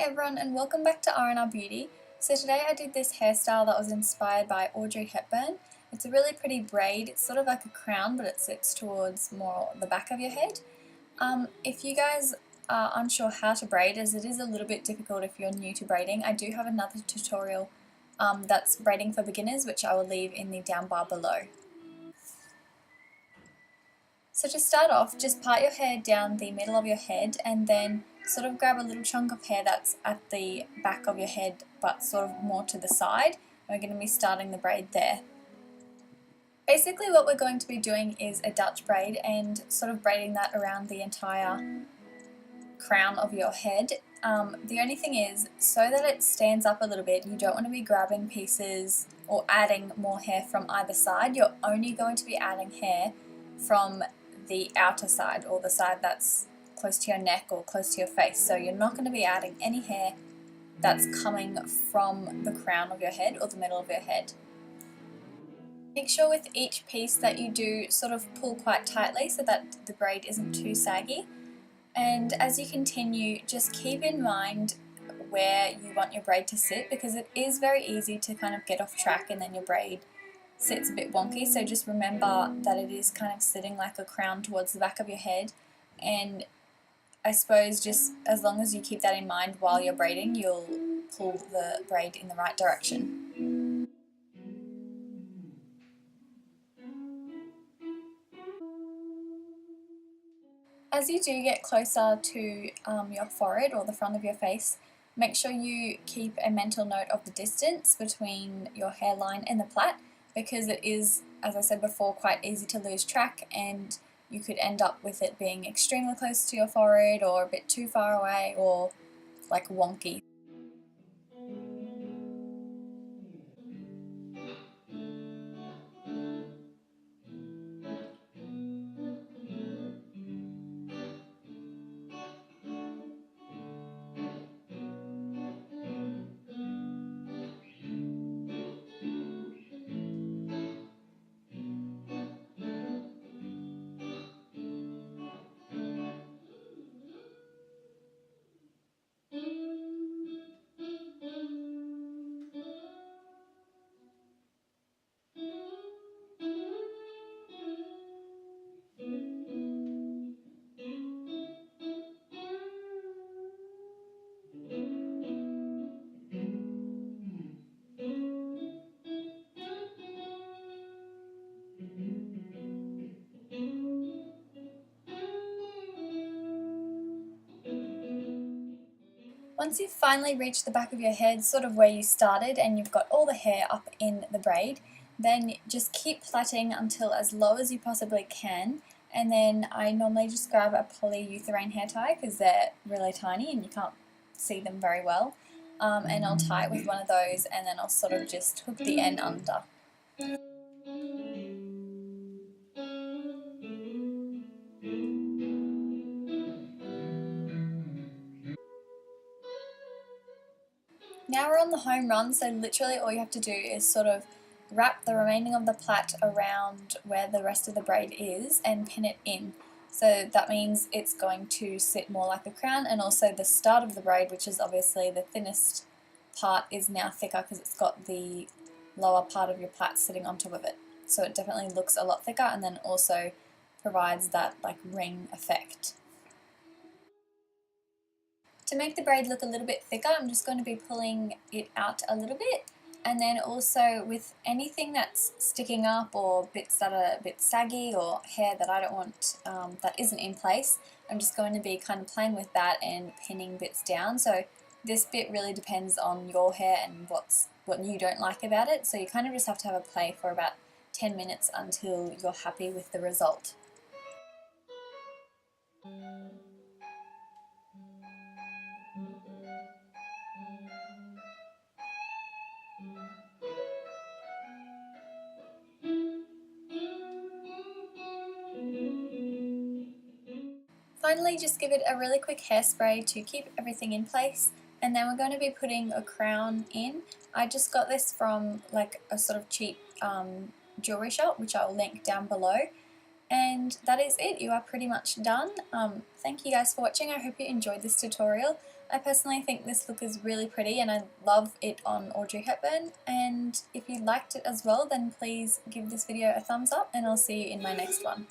everyone and welcome back to R&R Beauty. So today I did this hairstyle that was inspired by Audrey Hepburn. It's a really pretty braid. It's sort of like a crown but it sits towards more the back of your head. If you guys are unsure how to braid, as it is a little bit difficult if you're new to braiding, I do have another tutorial that's braiding for beginners, which I will leave in the down bar below. So to start off, just part your hair down the middle of your head and then sort of grab a little chunk of hair that's at the back of your head but sort of more to the side. We're going to be starting the braid there. Basically what we're going to be doing is a Dutch braid and sort of braiding that around the entire crown of your head. The only thing is, so that it stands up a little bit, you don't want to be grabbing pieces or adding more hair from either side. You're only going to be adding hair from the outer side, or the side that's close to your neck or close to your face. So you're not going to be adding any hair that's coming from the crown of your head or the middle of your head. Make sure with each piece that you do sort of pull quite tightly so that the braid isn't too saggy. And as you continue, just keep in mind where you want your braid to sit, because it is very easy to kind of get off track and then your braid sits a bit wonky. So just remember that it is kind of sitting like a crown towards the back of your head, and I suppose just as long as you keep that in mind while you're braiding, you'll pull the braid in the right direction. As you do get closer to your forehead or the front of your face, make sure you keep a mental note of the distance between your hairline and the plait, because it is, as I said before, quite easy to lose track and you could end up with it being extremely close to your forehead or a bit too far away or like wonky. Once you've finally reached the back of your head, sort of where you started, and you've got all the hair up in the braid, then just keep plaiting until as low as you possibly can. And then I normally just grab a polyurethane hair tie because they're really tiny and you can't see them very well. And I'll tie it with one of those, and then I'll sort of just hook the end under. Now we're on the home run, so literally all you have to do is sort of wrap the remaining of the plait around where the rest of the braid is and pin it in. So that means it's going to sit more like a crown, and also the start of the braid, which is obviously the thinnest part, is now thicker because it's got the lower part of your plait sitting on top of it. So it definitely looks a lot thicker, and then also provides that like ring effect. To make the braid look a little bit thicker, I'm just going to be pulling it out a little bit, and then also with anything that's sticking up or bits that are a bit saggy or hair that I don't want that isn't in place, I'm just going to be kind of playing with that and pinning bits down. So this bit really depends on your hair and what you don't like about it, so you kind of just have to have a play for about 10 minutes until you're happy with the result. Finally, just give it a really quick hairspray to keep everything in place, and then we're going to be putting a crown in. I just got this from like a sort of cheap jewellery shop, which I'll link down below, And that is it, you are pretty much done. Thank you guys for watching, I hope you enjoyed this tutorial. I personally think this look is really pretty and I love it on Audrey Hepburn, and if you liked it as well then please give this video a thumbs up and I'll see you in my next one.